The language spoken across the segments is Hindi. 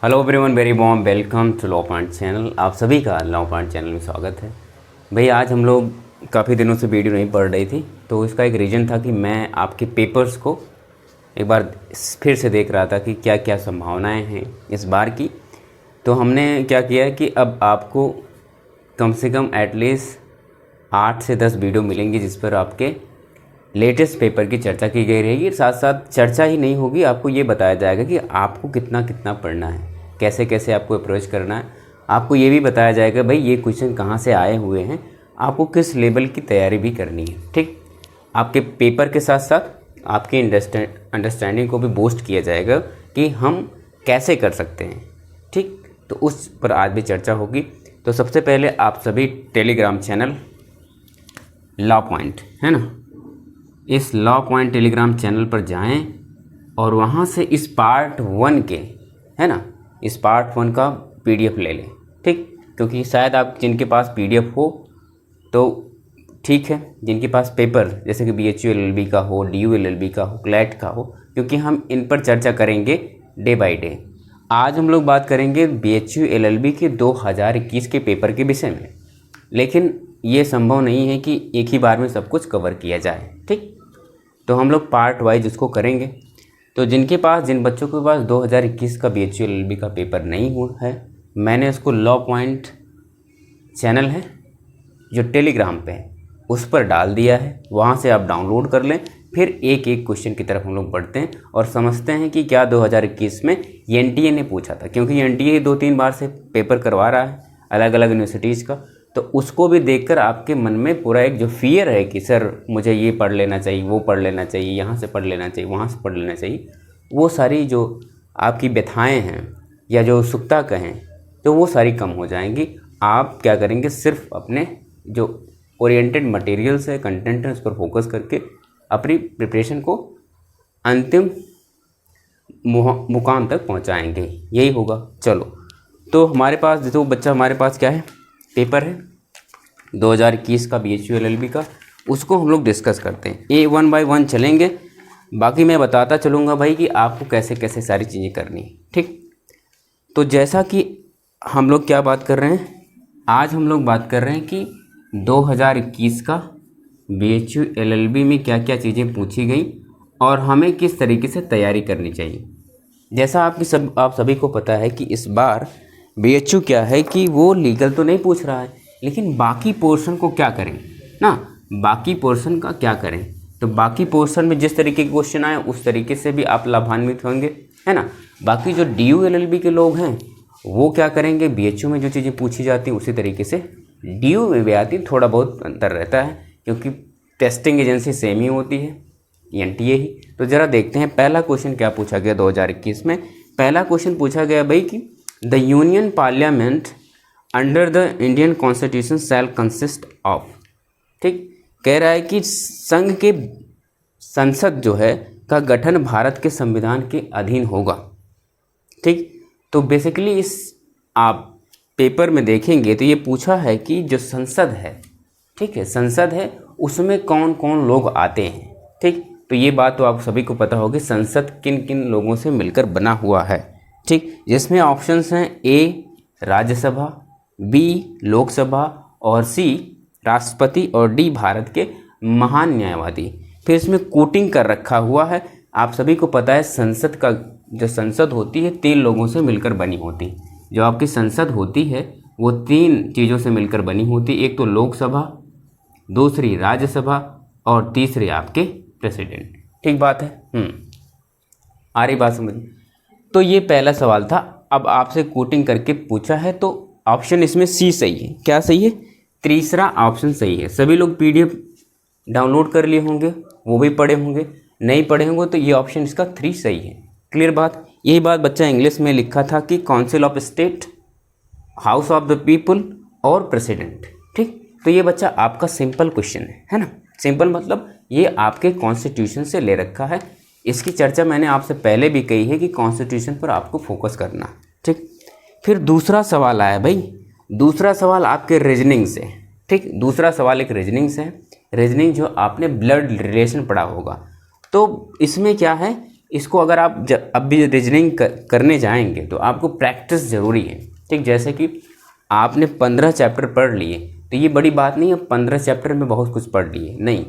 Hello everyone, very warm welcome to law point channel. आप सभी का लॉ पॉइंट चैनल में स्वागत है। भाई आज हम लोग काफ़ी दिनों से वीडियो नहीं पढ़ रही थी, तो इसका एक रीज़न था कि मैं आपके पेपर्स को एक बार फिर से देख रहा था कि क्या क्या संभावनाएं हैं इस बार की। तो हमने क्या किया कि अब आपको कम से कम एटलीस्ट 8 से 10 वीडियो मिलेंगी जिस पर आपके लेटेस्ट पेपर की चर्चा की गई रहेगी। साथ साथ चर्चा ही नहीं होगी, आपको ये बताया जाएगा कि आपको कितना कितना पढ़ना है, कैसे कैसे आपको अप्रोच करना है। आपको ये भी बताया जाएगा भाई ये क्वेश्चन कहाँ से आए हुए हैं, आपको किस लेवल की तैयारी भी करनी है। ठीक, आपके पेपर के साथ साथ आपकी अंडरस्टैंडिंग को भी बूस्ट किया जाएगा कि हम कैसे कर सकते हैं। ठीक, तो उस पर आज भी चर्चा होगी। तो सबसे पहले आप सभी टेलीग्राम चैनल लॉ पॉइंट है ना, इस लॉ पॉइंट टेलीग्राम चैनल पर जाएं और वहाँ से इस पार्ट 1 के है ना, इस पार्ट 1 का पीडीएफ ले लें। ठीक, क्योंकि शायद आप जिनके पास पीडीएफ हो तो ठीक है, जिनके पास पेपर जैसे कि BHU LLB का हो, DU LLB का हो, क्लैट का हो, क्योंकि हम इन पर चर्चा करेंगे डे बाय डे। आज हम लोग बात करेंगे BHU LLB के 2021 के पेपर के विषय में, लेकिन ये संभव नहीं है कि एक ही बार में सब कुछ कवर किया जाए। ठीक, तो हम लोग पार्ट वाइज उसको करेंगे। तो जिन बच्चों के पास 2021 का BHU LLB का पेपर नहीं हुआ है, मैंने उसको लॉ पॉइंट चैनल है जो टेलीग्राम पे है उस पर डाल दिया है, वहाँ से आप डाउनलोड कर लें। फिर एक एक क्वेश्चन की तरफ हम लोग बढ़ते हैं और समझते हैं कि क्या 2021 में NTA ने पूछा था, क्योंकि NTA 2-3 बार से पेपर करवा रहा है अलग अलग यूनिवर्सिटीज़ का। तो उसको भी देखकर आपके मन में पूरा एक जो फियर है कि सर मुझे ये पढ़ लेना चाहिए, वो पढ़ लेना चाहिए, यहाँ से पढ़ लेना चाहिए, वहाँ से पढ़ लेना चाहिए, वो सारी जो आपकी व्यथाएं हैं या जो उत्सुकता कहें तो वो सारी कम हो जाएंगी। आप क्या करेंगे, सिर्फ अपने जो ओरिएंटेड मटेरियल्स है, कंटेंट है, उस पर फोकस करके अपनी प्रिपरेशन को अंतिम मुकाम तक पहुँचाएँगे, यही होगा। चलो, तो हमारे पास जो बच्चा हमारे पास क्या है, पेपर है 2021 का BHU LLB का, उसको हम लोग डिस्कस करते हैं। ये 1 बाय 1 चलेंगे, बाकी मैं बताता चलूँगा भाई कि आपको कैसे कैसे सारी चीज़ें करनी है। ठीक, तो जैसा कि हम लोग क्या बात कर रहे हैं, आज हम लोग बात कर रहे हैं कि 2021 का BHU LLB में क्या क्या चीज़ें पूछी गई और हमें किस तरीके से तैयारी करनी चाहिए। जैसा आप सभी को पता है कि इस बार BHU क्या है कि वो लीगल तो नहीं पूछ रहा है, लेकिन बाकी पोर्शन को क्या करें ना, बाकी पोर्शन का क्या करें। तो बाकी पोर्शन में जिस तरीके के क्वेश्चन आए उस तरीके से भी आप लाभान्वित होंगे, है ना। बाकी जो DU LLB के लोग हैं वो क्या करेंगे, BHU में जो चीज़ें पूछी जाती हैं उसी तरीके से DU में भी आती, थोड़ा बहुत अंतर रहता है क्योंकि टेस्टिंग एजेंसी सेम ही होती है, NTA ही। तो ज़रा देखते हैं पहला क्वेश्चन क्या पूछा गया 2021 में। पहला क्वेश्चन पूछा गया भाई कि the union parliament under the Indian constitution shell consist of. ठीक, कह रहा है कि संघ के संसद जो है का गठन भारत के संविधान के अधीन होगा। ठीक, तो बेसिकली इस आप पेपर में देखेंगे तो ये पूछा है कि जो संसद है, ठीक है, संसद है उसमें कौन कौन लोग आते हैं। ठीक, तो ये बात तो आप सभी को पता होगी, संसद किन किन लोगों से मिलकर बना हुआ है। ठीक, जिसमें ऑप्शंस हैं A राज्यसभा, B लोकसभा और C राष्ट्रपति और D भारत के महान न्यायवादी। फिर इसमें कोटिंग कर रखा हुआ है। आप सभी को पता है संसद का जो संसद होती है 3 लोगों से मिलकर बनी होती। जो आपकी संसद होती है वो 3 चीज़ों से मिलकर बनी होती, एक तो लोकसभा, दूसरी राज्यसभा और तीसरी आपके प्रेसिडेंट। ठीक बात है, आ रही बात समझ। तो ये पहला सवाल था। अब आपसे कोटिंग करके पूछा है तो ऑप्शन इसमें C सही है। क्या सही है? तीसरा ऑप्शन सही है। सभी लोग PDF डाउनलोड कर लिए होंगे, वो भी पढ़े होंगे, नहीं पढ़े होंगे तो ये ऑप्शन इसका 3 सही है। क्लियर बात। यही बात बच्चा इंग्लिश में लिखा था कि council of state, house of the people और प्रेसिडेंट। ठीक, तो ये बच्चा आपका सिंपल क्वेश्चन है ना। सिंपल मतलब ये आपके कॉन्स्टिट्यूशन से ले रखा है। इसकी चर्चा मैंने आपसे पहले भी कही है कि कॉन्स्टिट्यूशन पर आपको फोकस करना। ठीक, फिर दूसरा सवाल आया भाई, दूसरा सवाल आपके रीजनिंग से। ठीक, दूसरा सवाल एक रीजनिंग से है। रीजनिंग जो आपने ब्लड रिलेशन पढ़ा होगा, तो इसमें क्या है इसको अगर आप अब भी रीजनिंग करने जाएंगे तो आपको प्रैक्टिस ज़रूरी है, ठीक। जैसे कि आपने 15 चैप्टर पढ़ लिए तो ये बड़ी बात नहीं है 15 चैप्टर में बहुत कुछ पढ़ लिए, नहीं।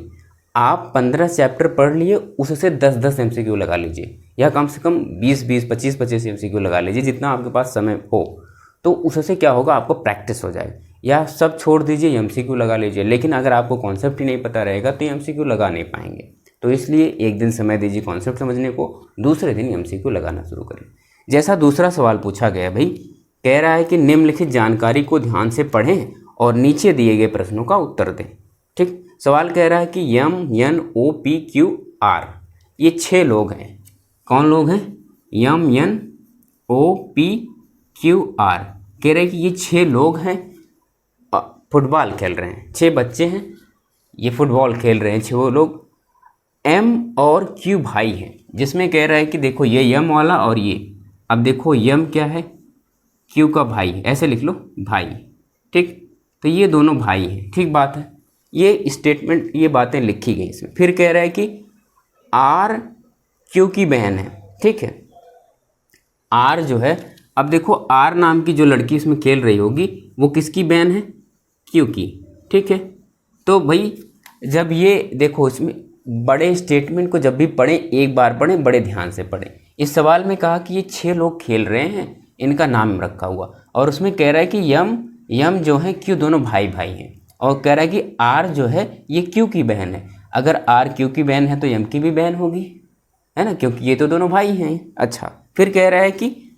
आप 15 चैप्टर पढ़ लिए, उससे 10-10 MCQ लगा लीजिए, या कम से कम 20-20, 25-25 MCQ लगा लीजिए, जितना आपके पास समय हो। तो उससे क्या होगा, आपको प्रैक्टिस हो जाएगी। या सब छोड़ दीजिए, MCQ लगा लीजिए, लेकिन अगर आपको कॉन्सेप्ट ही नहीं पता रहेगा तो MCQ लगा नहीं पाएंगे। तो इसलिए एक दिन समय दीजिए कॉन्सेप्ट समझने को, दूसरे दिन MCQ लगाना शुरू करें। जैसा दूसरा सवाल पूछा गया भाई, कह रहा है कि निम्नलिखित जानकारी को ध्यान से पढ़ें और नीचे दिए गए प्रश्नों का उत्तर दें, ठीक। सवाल कह रहा है कि MNOPQR ये 6 लोग हैं। कौन लोग हैं? MNOPQR कह रहे हैं कि ये 6 लोग हैं, फुटबॉल खेल रहे हैं। 6 बच्चे हैं, ये फुटबॉल खेल रहे हैं 6 लोग। M और Q भाई हैं, जिसमें कह रहा है कि देखो ये M वाला और ये, अब देखो M क्या है, Q का भाई, ऐसे लिख लो भाई, ठीक। तो ये दोनों भाई हैं, ठीक बात है। ये स्टेटमेंट, ये बातें लिखी गई इसमें। फिर कह रहा है कि R Q की बहन है, ठीक है। R जो है, अब देखो R नाम की जो लड़की इसमें खेल रही होगी वो किसकी बहन है? Q की, ठीक है। तो भाई जब ये देखो, इसमें बड़े स्टेटमेंट को जब भी पढ़ें, एक बार पढ़ें, बड़े ध्यान से पढ़ें। इस सवाल में कहा कि ये 6 लोग खेल रहे हैं, इनका नाम रखा हुआ, और उसमें कह रहा है कि यम जो है Q दोनों भाई भाई हैं, और कह रहा है कि R जो है ये Q की बहन है। अगर R Q की बहन है तो M की भी बहन होगी, है ना, क्योंकि ये तो दोनों भाई हैं। अच्छा, फिर कह रहा है कि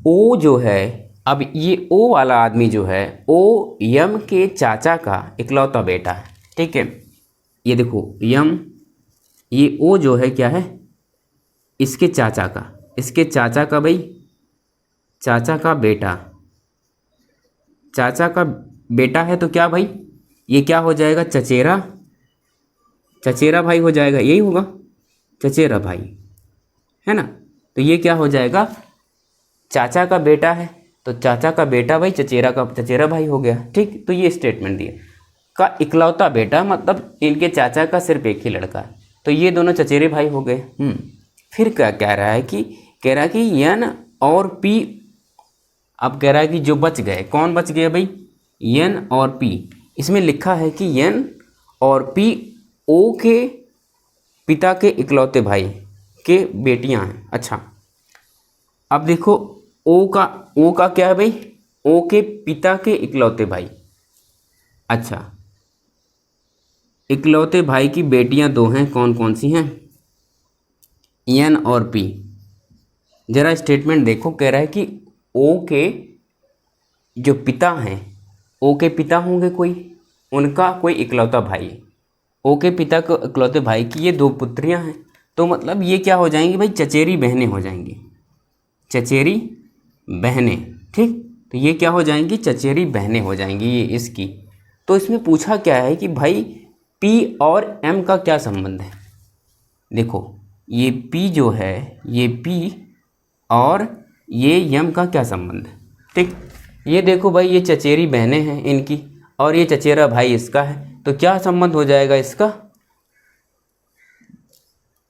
O जो है, अब ये O वाला आदमी जो है, O M के चाचा का इकलौता बेटा है, ठीक है। ये देखो M, ये O जो है क्या है, इसके चाचा का भाई, चाचा का बेटा है। तो क्या भाई, ये क्या हो जाएगा, चचेरा भाई हो जाएगा, यही होगा, चचेरा भाई, है ना। तो ये क्या हो जाएगा, चाचा का बेटा है तो चाचा का बेटा भाई, चचेरा भाई हो गया, ठीक। तो ये स्टेटमेंट दिया का इकलौता बेटा, मतलब इनके चाचा का सिर्फ एक ही लड़का है, तो ये दोनों चचेरे भाई हो गए। फिर क्या कह रहा है कि N और P, अब कह रहा है कि जो बच गए, कौन बच गए भाई, N और P। इसमें लिखा है कि N और P O के पिता के इकलौते भाई के बेटियां हैं। अच्छा, अब देखो O का क्या है भाई, O के पिता के इकलौते भाई। अच्छा, इकलौते भाई की बेटियां 2 हैं, कौन कौन सी हैं, N और P। जरा स्टेटमेंट देखो, कह रहा है कि O के जो पिता हैं, O के पिता होंगे कोई, उनका कोई इकलौता भाई, O के पिता को इकलौते भाई की ये 2 पुत्रियां हैं। तो मतलब ये क्या हो जाएंगी भाई, चचेरी बहनें हो जाएंगी, चचेरी बहनें, ठीक। तो ये क्या हो जाएंगी, चचेरी बहनें हो जाएंगी ये इसकी। तो इसमें पूछा क्या है कि भाई P और M का क्या संबंध है। देखो ये P जो है, ये P और ये M का क्या संबंध है, ठीक। ये देखो भाई, ये चचेरी बहनें हैं इनकी, और ये चचेरा भाई इसका है, तो क्या संबंध हो जाएगा इसका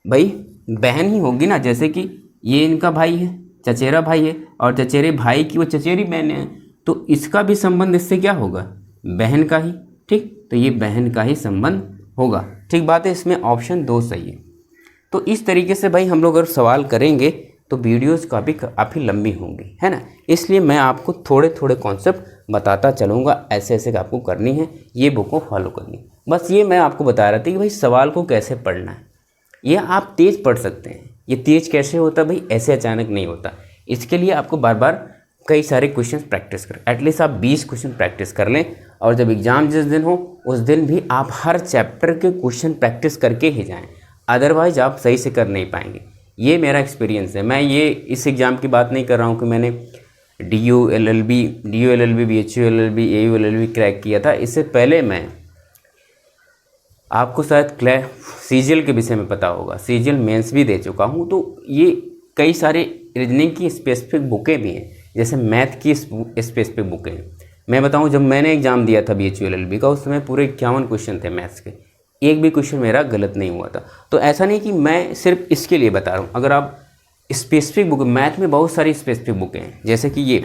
भाई, बहन ही होगी ना। जैसे कि ये इनका भाई है, चचेरा भाई है, और चचेरे भाई की वो चचेरी बहनें हैं, तो इसका भी संबंध इससे क्या होगा, बहन का ही, ठीक। तो ये बहन का ही संबंध होगा, ठीक बात है। इसमें ऑप्शन 2 सही है। तो इस तरीके से भाई हम लोग अगर सवाल करेंगे तो वीडियोस काफ़ी लंबी होंगी, है ना। इसलिए मैं आपको थोड़े थोड़े कॉन्सेप्ट बताता चलूँगा, ऐसे ऐसे आपको करनी है, ये बुक को फॉलो करनी है। बस ये मैं आपको बता रहा था कि भाई सवाल को कैसे पढ़ना है। ये आप तेज़ पढ़ सकते हैं, ये तेज़ कैसे होता है भाई, ऐसे अचानक नहीं होता। इसके लिए आपको बार बार कई सारे क्वेश्चन प्रैक्टिस करें, एटलीस्ट आप 20 क्वेश्चन प्रैक्टिस कर लें, और जब एग्ज़ाम जिस दिन हो उस दिन भी आप हर चैप्टर के क्वेश्चन प्रैक्टिस करके ही जाएं, अदरवाइज आप सही से कर नहीं पाएंगे। ये मेरा एक्सपीरियंस है। मैं ये इस एग्ज़ाम की बात नहीं कर रहा हूँ कि मैंने DU LLB BHU LLB AU LLB crack किया था। इससे पहले मैं आपको शायद CGL के विषय में पता होगा, CGL मेंस भी दे चुका हूँ। तो ये कई सारे रीजनिंग की स्पेसिफिक बुकें भी हैं, जैसे मैथ की स्पेसिफिक बुकें हैं। मैं बताऊं, जब मैंने एग्ज़ाम दिया था BHU LLB का, उस समय पूरे 51 क्वेश्चन थे मैथ्स के, एक भी क्वेश्चन मेरा गलत नहीं हुआ था। तो ऐसा नहीं कि मैं सिर्फ इसके लिए बता रहा हूँ। अगर आप स्पेसिफिक बुक, मैथ में बहुत सारी स्पेसिफिक बुकें हैं, जैसे कि ये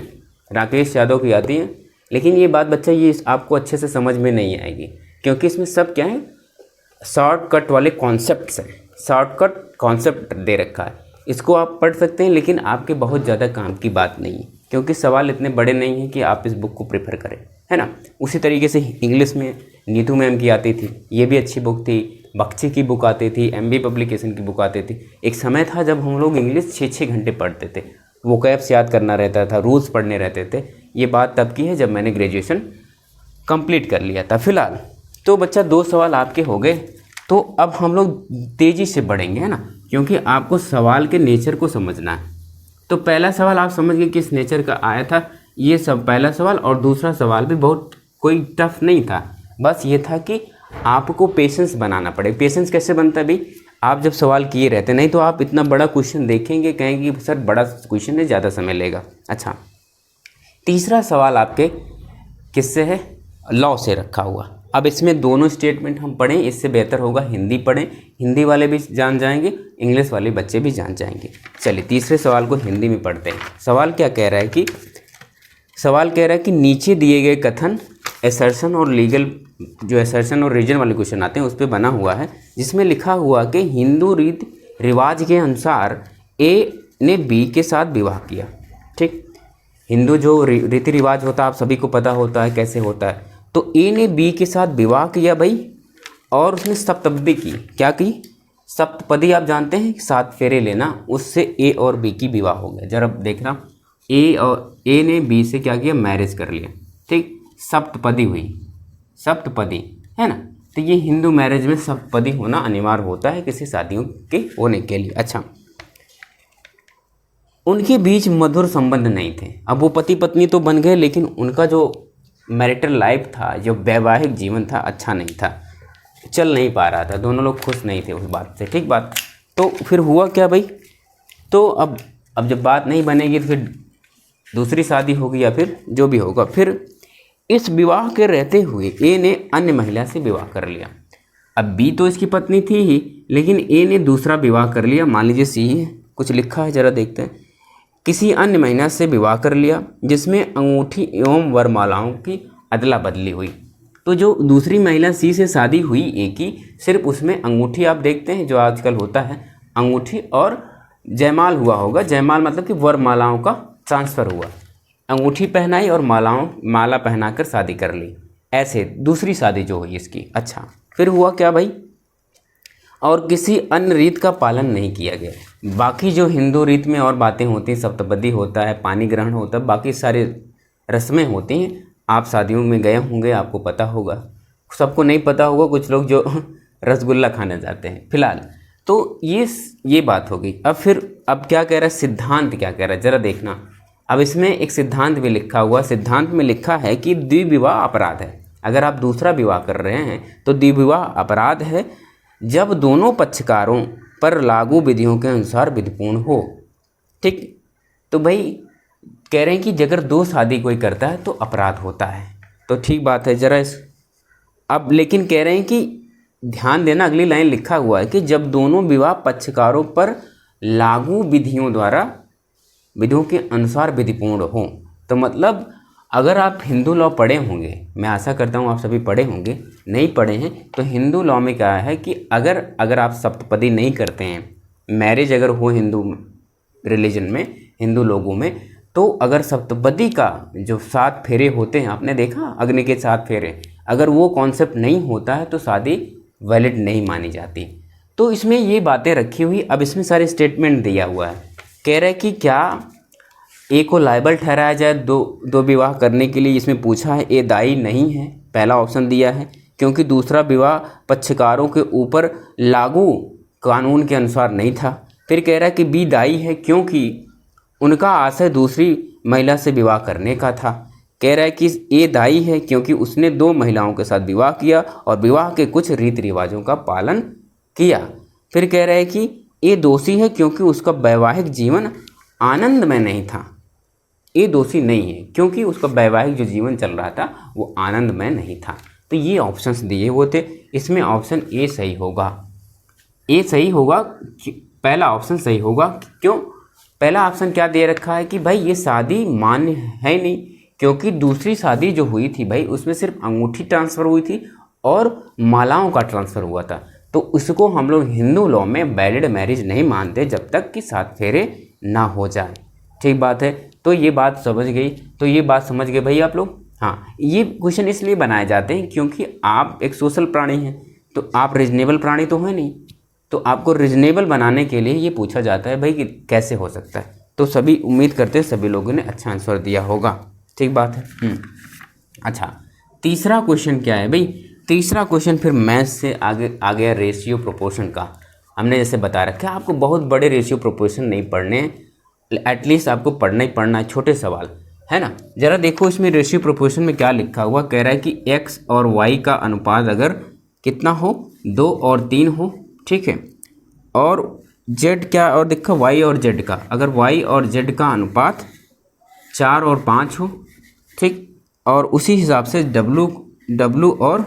राकेश यादव की आती हैं, लेकिन ये बात बच्चा ये आपको अच्छे से समझ में नहीं आएगी, क्योंकि इसमें सब क्या है, शॉर्टकट वाले कॉन्सेप्ट्स हैं, शॉर्टकट कॉन्सेप्ट दे रखा है। इसको आप पढ़ सकते हैं, लेकिन आपके बहुत ज़्यादा काम की बात नहीं है, क्योंकि सवाल इतने बड़े नहीं हैं कि आप इस बुक को प्रेफर करें, है ना। उसी तरीके से इंग्लिश में नीतू मैम की आती थी, ये भी अच्छी बुक थी। बख्शी की बुक आती थी, MB पब्लिकेशन की बुक आती थी। एक समय था जब हम लोग इंग्लिश 6-6 घंटे पढ़ते थे, वोकैब्स याद करना रहता था, रूल्स पढ़ने रहते थे। ये बात तब की है जब मैंने ग्रेजुएशन कंप्लीट कर लिया था। फिलहाल तो बच्चा 2 सवाल आपके हो गए। तो अब हम लोग तेज़ी से बढ़ेंगे, है ना, क्योंकि आपको सवाल के नेचर को समझना है। तो पहला सवाल आप समझ गए किस नेचर का आया था, ये सब पहला सवाल। और दूसरा सवाल भी बहुत कोई टफ नहीं था, बस ये था कि आपको पेशेंस बनाना पड़े। पेशेंस कैसे बनता है भाई, आप जब सवाल किए रहते, नहीं तो आप इतना बड़ा क्वेश्चन देखेंगे, कहेंगे कि सर बड़ा क्वेश्चन है, ज़्यादा समय लेगा। अच्छा, तीसरा सवाल आपके किससे है, लॉ से रखा हुआ। अब इसमें दोनों स्टेटमेंट हम पढ़ें, इससे बेहतर होगा हिंदी पढ़ें, हिंदी वाले भी जान जाएंगे, इंग्लिश वाले बच्चे भी जान जाएंगे। चलिए तीसरे सवाल को हिंदी में पढ़ते हैं। सवाल क्या कह रहा है कि, सवाल कह रहा है कि नीचे दिए गए कथन एसर्शन और लीगल, जो एसर्शन और रीजन वाले क्वेश्चन आते हैं उस पर बना हुआ है, जिसमें लिखा हुआ कि हिंदू रीति रिवाज के अनुसार ए ने बी के साथ विवाह किया। ठीक, हिंदू जो रीति रिवाज होता है आप सभी को पता होता है कैसे होता है। तो ए ने बी के साथ विवाह किया भाई, और उसने सप्तपदी की। क्या की, सप्तपदी आप जानते हैं, 7 फेरे लेना, उससे ए और बी की विवाह हो गया। जरा देखना, ए ने बी से क्या किया, मैरिज कर लिया। ठीक, सप्तपदी हुई, सप्तपदी, है ना। तो ये हिंदू मैरिज में सप्तपदी होना अनिवार्य होता है किसी शादियों के होने के लिए। अच्छा, उनके बीच मधुर संबंध नहीं थे। अब वो पति पत्नी तो बन गए, लेकिन उनका जो मैरिटल लाइफ था, जो वैवाहिक जीवन था, अच्छा नहीं था, चल नहीं पा रहा था, दोनों लोग खुश नहीं थे उस बात से। ठीक बात। तो फिर हुआ क्या भाई, तो अब जब बात नहीं बनेगी तो फिर दूसरी शादी होगी या फिर जो भी होगा। फिर इस विवाह के रहते हुए ए ने अन्य महिला से विवाह कर लिया। अब बी तो इसकी पत्नी थी ही, लेकिन ए ने दूसरा विवाह कर लिया। मान लीजिए सी है, कुछ लिखा है, जरा देखते हैं। किसी अन्य महिला से विवाह कर लिया जिसमें अंगूठी एवं वरमालाओं की अदला बदली हुई। तो जो दूसरी महिला सी से शादी हुई ए की, सिर्फ उसमें अंगूठी आप देखते हैं जो आजकल होता है, अंगूठी और जयमाल हुआ होगा। जयमाल मतलब कि वरमालाओं का ट्रांसफ़र हुआ, अंगूठी पहनाई और माला पहनाकर शादी कर ली। ऐसे दूसरी शादी जो हुई इसकी। अच्छा, फिर हुआ क्या भाई, और किसी अन्य रीत का पालन नहीं किया गया। बाकी जो हिंदू रीत में और बातें होती हैं, सप्तपदी होता है, पानी ग्रहण होता है, बाकी सारे रस्में होती हैं। आप शादियों में गए होंगे, आपको पता होगा, सबको नहीं पता होगा, कुछ लोग जो रसगुल्ला खाने जाते हैं। फिलहाल तो ये बात होगी। अब क्या कह रहा है, सिद्धांत क्या कह रहा है, ज़रा देखना। अब इसमें एक सिद्धांत भी लिखा हुआ, सिद्धांत में लिखा है कि द्विविवाह अपराध है। अगर आप दूसरा विवाह कर रहे हैं तो द्विविवाह अपराध है जब दोनों पक्षकारों पर लागू विधियों के अनुसार विधिपूर्ण हो। ठीक, तो भाई कह रहे हैं कि अगर 2 शादी कोई करता है तो अपराध होता है। तो ठीक बात है, जरा अब लेकिन कह रहे हैं कि ध्यान देना, अगली लाइन लिखा हुआ है कि जब दोनों विवाह पक्षकारों पर लागू विधियों के अनुसार विधिपूर्ण हो। तो मतलब अगर आप हिंदू लॉ पढ़े होंगे, मैं आशा करता हूँ आप सभी पढ़े होंगे, नहीं पढ़े हैं तो हिंदू लॉ में क्या है कि अगर आप सप्तपदी नहीं करते हैं, मैरिज अगर हो हिंदू रिलीजन में, हिंदू लोगों में, तो अगर सप्तपदी का जो 7 फेरे होते हैं, आपने देखा अग्नि के 7 फेरे, अगर वो कॉन्सेप्ट नहीं होता है तो शादी वैलिड नहीं मानी जाती। तो इसमें ये बातें रखी हुई। अब इसमें सारे स्टेटमेंट दिया हुआ है। कह रहे कि क्या ए को लायबल ठहराया जाए दो विवाह करने के लिए। इसमें पूछा है, ए दायी नहीं है, पहला ऑप्शन दिया है, क्योंकि दूसरा विवाह पक्षकारों के ऊपर लागू कानून के अनुसार नहीं था। फिर कह रहा है कि बी दायी है क्योंकि उनका आशय दूसरी महिला से विवाह करने का था। कह रहा है कि ए दायी है क्योंकि उसने 2 महिलाओं के साथ विवाह किया और विवाह के कुछ रीति रिवाजों का पालन किया। फिर कह रहा है कि ए दोषी है क्योंकि उसका वैवाहिक जीवन आनंद में नहीं था। ए दोषी नहीं है क्योंकि उसका वैवाहिक जो जीवन चल रहा था वो आनंद में नहीं था। तो ये ऑप्शंस दिए हुए थे, इसमें ऑप्शन ए सही होगा। ए सही होगा, पहला ऑप्शन सही होगा। क्यों? पहला ऑप्शन क्या दे रखा है कि भाई ये शादी मान्य है नहीं, क्योंकि दूसरी शादी जो हुई थी भाई उसमें सिर्फ अंगूठी ट्रांसफ़र हुई थी और मालाओं का ट्रांसफ़र हुआ था, तो उसको हम लोग हिंदू लॉ में वैलिड मैरिज नहीं मानते जब तक कि 7 फेरे ना हो जाए। ठीक बात है, तो ये बात समझ गई, तो ये बात समझ गए भाई आप लोग। हाँ, ये क्वेश्चन इसलिए बनाए जाते हैं क्योंकि आप एक सोशल प्राणी हैं, तो आप रीजनेबल प्राणी तो हैं नहीं, तो आपको रीजनेबल बनाने के लिए ये पूछा जाता है भाई कि कैसे हो सकता है। तो सभी उम्मीद करते हैं सभी लोगों ने अच्छा आंसर दिया होगा। ठीक बात है। अच्छा, तीसरा क्वेश्चन क्या है भाई? तीसरा क्वेश्चन फिर मैथ्स से आगे आ गया, रेशियो प्रोपोर्शन का। हमने जैसे बता रखा है आपको बहुत बड़े रेशियो प्रोपोर्शन नहीं पढ़ने, एटलीस्ट आपको पढ़ना ही पढ़ना है, छोटे सवाल है ना। ज़रा देखो इसमें रेशियो प्रोपोर्शन में क्या लिखा हुआ, कह रहा है कि x और y का अनुपात अगर कितना हो, 2 और 3 हो, ठीक है, और z क्या, और देखो y और z का, अगर y और z का अनुपात 4 और 5 हो, ठीक, और उसी हिसाब से w और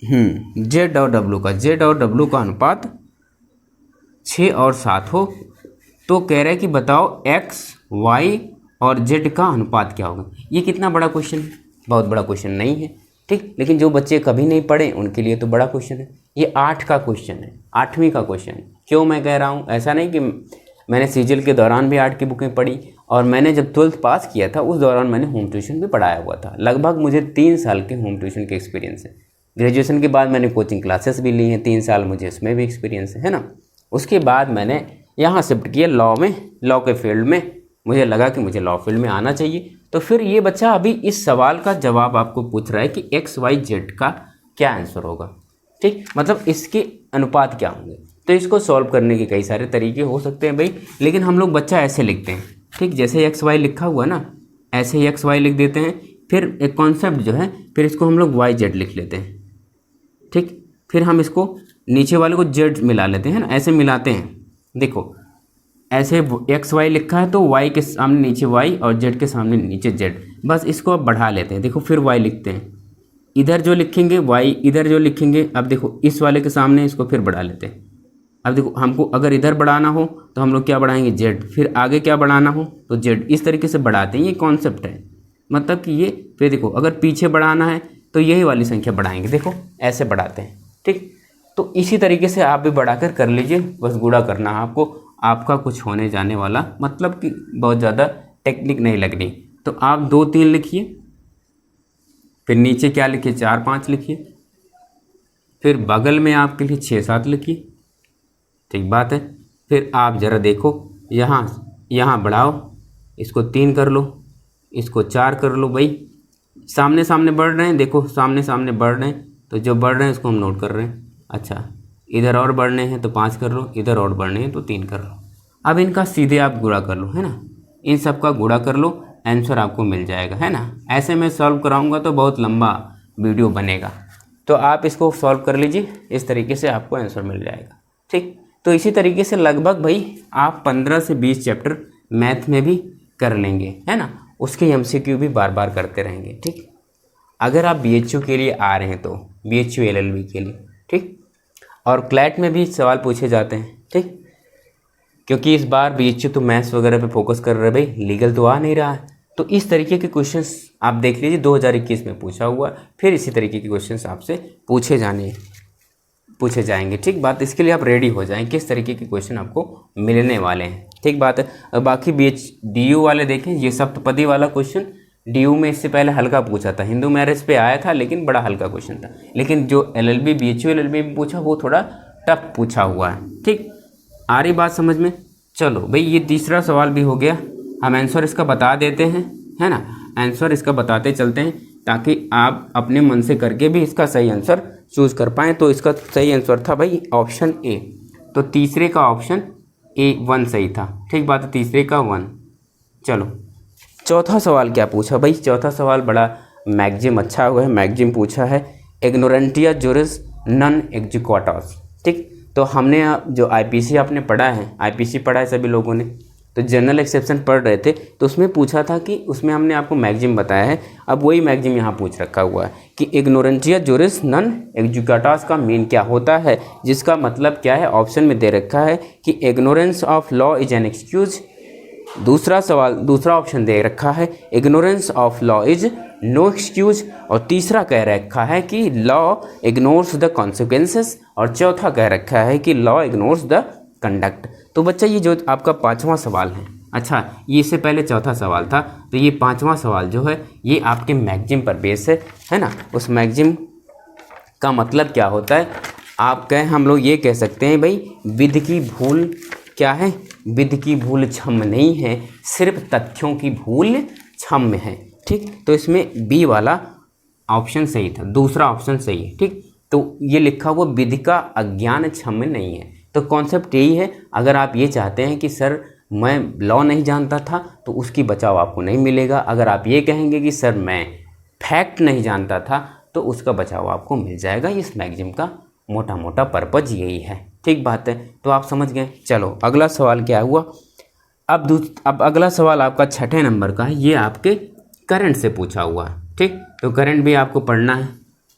z और w का अनुपात 6 और 7 हो, तो कह रहा है कि बताओ x, y और z का अनुपात क्या होगा। ये कितना बड़ा क्वेश्चन है? बहुत बड़ा क्वेश्चन नहीं है, ठीक, लेकिन जो बच्चे कभी नहीं पढ़े उनके लिए तो बड़ा क्वेश्चन है। ये 8 का क्वेश्चन है, 8वीं का क्वेश्चन है। क्यों मैं कह रहा हूँ? ऐसा नहीं कि मैंने सीजीएल के दौरान भी 8 की बुकें पढ़ी, और मैंने जब 12th पास किया था उस दौरान मैंने होम ट्यूशन भी पढ़ाया हुआ था। लगभग मुझे 3 साल के होम ट्यूशन के एक्सपीरियंस है। ग्रेजुएशन के बाद मैंने कोचिंग क्लासेस भी ली हैं, 3 साल मुझे उसमें भी एक्सपीरियंस है ना। उसके बाद मैंने यहाँ शिफ्ट किया लॉ में, लॉ के फील्ड में। मुझे लगा कि मुझे लॉ फील्ड में आना चाहिए। तो फिर ये बच्चा अभी इस सवाल का जवाब आपको पूछ रहा है कि एक्स वाई जेड का क्या आंसर होगा, ठीक, मतलब इसके अनुपात क्या होंगे। तो इसको सॉल्व करने के कई सारे तरीके हो सकते हैं भाई, लेकिन हम लोग बच्चा ऐसे लिखते हैं, ठीक, जैसे एक्स वाई लिखा हुआ ना, ऐसे ही एक्स वाई लिख देते हैं। फिर एक कॉन्सेप्ट जो है, फिर इसको हम लोग वाई जेड लिख लेते हैं, ठीक, फिर हम इसको नीचे वाले को जेड मिला लेते हैं ना, ऐसे मिलाते हैं। देखो ऐसे एक्स वाई लिखा है तो वाई के सामने नीचे वाई और जेड के सामने नीचे जेड, बस इसको अब बढ़ा लेते हैं। देखो फिर वाई लिखते हैं, इधर जो लिखेंगे वाई, इधर जो लिखेंगे, अब देखो इस वाले के सामने इसको फिर बढ़ा लेते हैं। अब देखो हमको अगर इधर बढ़ाना हो तो हम लोग क्या बढ़ाएंगे, जेड, फिर आगे क्या बढ़ाना हो तो जेड, इस तरीके से बढ़ाते हैं। ये कॉन्सेप्ट है, मतलब कि ये, फिर देखो अगर पीछे बढ़ाना है तो यही वाली संख्या बढ़ाएंगे, देखो ऐसे बढ़ाते हैं, ठीक। तो इसी तरीके से आप भी बढ़ाकर कर लीजिए, बस गुणा करना है आपको, आपका कुछ होने जाने वाला मतलब कि बहुत ज़्यादा टेक्निक नहीं लगनी। तो आप 2 3 लिखिए, फिर नीचे क्या लिखिए, 4 5 लिखिए, फिर बगल में आपके लिए 6 7 लिखिए, ठीक बात है। फिर आप ज़रा देखो यहाँ बढ़ाओ, इसको 3 कर लो, इसको 4 कर लो। भाई सामने सामने बढ़ रहे हैं, देखो सामने सामने बढ़ रहे हैं, तो जो बढ़ रहे हैं उसको हम नोट कर रहे हैं। अच्छा, इधर और बढ़ने हैं तो 5 कर लो, इधर और बढ़ने हैं तो 3 कर लो। अब इनका सीधे आप गुणा कर लो, है ना, इन सब का गुणा कर लो, आंसर आपको मिल जाएगा, है ना। ऐसे मैं सॉल्व कराऊंगा तो बहुत लंबा वीडियो बनेगा, तो आप इसको सॉल्व कर लीजिए, इस तरीके से आपको आंसर मिल जाएगा, ठीक। तो इसी तरीके से लगभग भाई आप 15 से 20 चैप्टर मैथ में भी कर लेंगे, है ना। उसके MCQ भी बार बार करते रहेंगे, ठीक। अगर आप BHU के लिए आ रहे हैं तो BHU LLB के लिए, ठीक, और क्लैट में भी सवाल पूछे जाते हैं, ठीक, क्योंकि इस बार BHU तो मैथ्स वगैरह पे फोकस कर रहे हैं भाई, लीगल तो आ नहीं रहा है। तो इस तरीके के क्वेश्चंस आप देख लीजिए, 2021 में पूछा हुआ, फिर इसी तरीके के क्वेश्चंस आपसे पूछे जाएंगे, ठीक बात। इसके लिए आप रेडी हो जाएं, किस तरीके के क्वेश्चन आपको मिलने वाले हैं, ठीक बात है। और बाकी DU वाले देखें, ये सप्तपदी वाला क्वेश्चन DU में इससे पहले हल्का पूछा था, हिंदू मैरिज पे आया था लेकिन बड़ा हल्का क्वेश्चन था। लेकिन जो LLB BHU LLB में पूछा वो थोड़ा टफ पूछा हुआ है, ठीक। आ रही बात समझ में? चलो भाई ये तीसरा सवाल भी हो गया, हम आंसर इसका बता देते हैं, है ना, आंसर इसका बताते चलते हैं ताकि आप अपने मन से करके भी इसका सही आंसर चूज़ कर पाएँ। तो इसका सही आंसर था भाई ऑप्शन ए, तो तीसरे का ऑप्शन A1 सही था, ठीक बात है, तीसरे का 1। चलो चौथा सवाल क्या पूछा भाई, चौथा सवाल बड़ा मैगजिम अच्छा हुआ है, मैगजिम पूछा है इग्नोरेंटिया जुरिस नॉन एग्जीक्वाटस, ठीक। तो हमने जो IPC आपने पढ़ा है, IPC पढ़ा है सभी लोगों ने, तो जनरल एक्सेप्शन पढ़ रहे थे तो उसमें पूछा था कि उसमें हमने आपको मैगजिम बताया है, अब वही मैगजिम यहाँ पूछ रखा हुआ है कि इग्नोरेंटिया जुरिस नॉन एग्जीक्यूटास का मीन क्या होता है, जिसका मतलब क्या है। ऑप्शन में दे रखा है कि ignorance of law is an excuse. दूसरा सवाल, दूसरा ऑप्शन दे रखा है ignorance of law is no excuse, और तीसरा कह रखा है कि लॉ इग्नोर्स द कॉन्सिक्वेंसेस, और चौथा कह रखा है कि लॉ इग्नोर्स द कंडक्ट। तो बच्चा ये जो आपका पांचवा सवाल है, अच्छा ये इससे पहले चौथा सवाल था, तो ये पांचवा सवाल जो है ये आपके मैगजिम पर बेस है ना। उस मैगजिम का मतलब क्या होता है, आप कहें, हम लोग ये कह सकते हैं भाई विधि की भूल क्या है, विधि की भूल क्षम्य नहीं है, सिर्फ तथ्यों की भूल क्षम्य है। ठीक, तो इसमें बी वाला ऑप्शन सही था, दूसरा ऑप्शन सही है। ठीक, तो ये लिखा हुआ विधि का अज्ञान क्षम्य नहीं है। तो कॉन्सेप्ट यही है, अगर आप ये चाहते हैं कि सर मैं लॉ नहीं जानता था तो उसकी बचाव आपको नहीं मिलेगा, अगर आप ये कहेंगे कि सर मैं फैक्ट नहीं जानता था तो उसका बचाव आपको मिल जाएगा। इस मैगजिम का मोटा मोटा पर्पज यही है। ठीक बात है, तो आप समझ गए। चलो अगला सवाल क्या हुआ, अब अगला सवाल आपका 6ठे नंबर का है, ये आपके करंट से पूछा हुआ है। ठीक, तो करंट भी आपको पढ़ना है,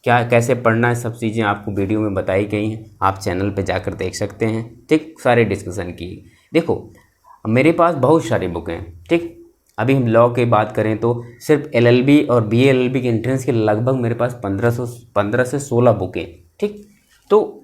क्या कैसे पढ़ना है सब चीज़ें आपको वीडियो में बताई गई हैं, आप चैनल पे जाकर देख सकते हैं। ठीक, सारे डिस्कशन की। देखो मेरे पास बहुत सारी बुकें हैं। ठीक, अभी हम लॉ की बात करें तो सिर्फ एलएलबी और बीएलएलबी के एंट्रेंस के लगभग मेरे पास 15 से 16 बुकें। ठीक, तो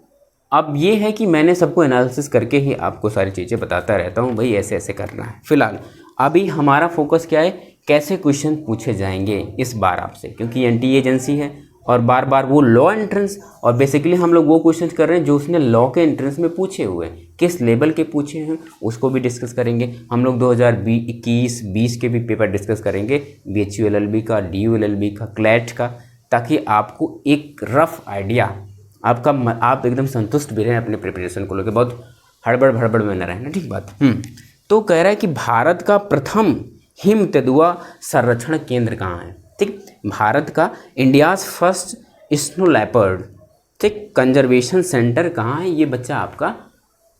अब ये है कि मैंने सबको एनालिसिस करके ही आपको सारी चीज़ें बताता रहता हूँ, भाई ऐसे ऐसे करना है। फिलहाल अभी हमारा फोकस क्या है, कैसे क्वेश्चन पूछे जाएंगे इस बार आपसे, क्योंकि एनटीए एजेंसी है और बार बार वो लॉ एंट्रेंस, और बेसिकली हम लोग वो क्वेश्चन कर रहे हैं जो उसने लॉ के एंट्रेंस में पूछे हुए हैं, किस लेवल के पूछे हैं उसको भी डिस्कस करेंगे हम लोग। 2021-20 के भी पेपर डिस्कस करेंगे, BHU LLB का, DU LLB का, क्लैट का, ताकि आपको एक रफ आइडिया आप एकदम संतुष्ट भी रहें अपने प्रिपरेशन को लेकर, बहुत हड़बड़ भड़बड़ में न रहें। ठीक बात। तो कह रहा है कि भारत का प्रथम हिम तेंदुआ संरक्षण केंद्र कहाँ है। ठीक, भारत का इंडियाज़ फर्स्ट स्नो लेपर्ड, ठीक, कंजर्वेशन सेंटर कहाँ है, ये बच्चा आपका,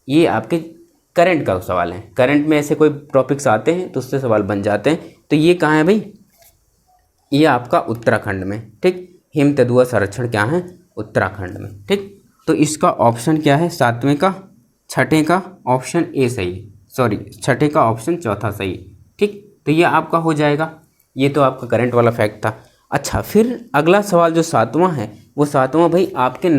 ये आपके करंट का सवाल है। करंट में ऐसे कोई टॉपिक्स आते हैं तो उससे सवाल बन जाते हैं। तो ये कहाँ है भाई, ये आपका उत्तराखंड में। ठीक, हिम तेंदुआ संरक्षण क्या है, उत्तराखंड में। ठीक, तो इसका ऑप्शन क्या है, 7वें का 6ठे का ऑप्शन ए सही, सॉरी 6ठे का ऑप्शन चौथा सही। ठीक, तो ये आपका हो जाएगा। ये तो आपका करंट वाला फैक्ट था। अच्छा, फिर अगला सवाल जो 7वां है, वो 7वां भाई आपके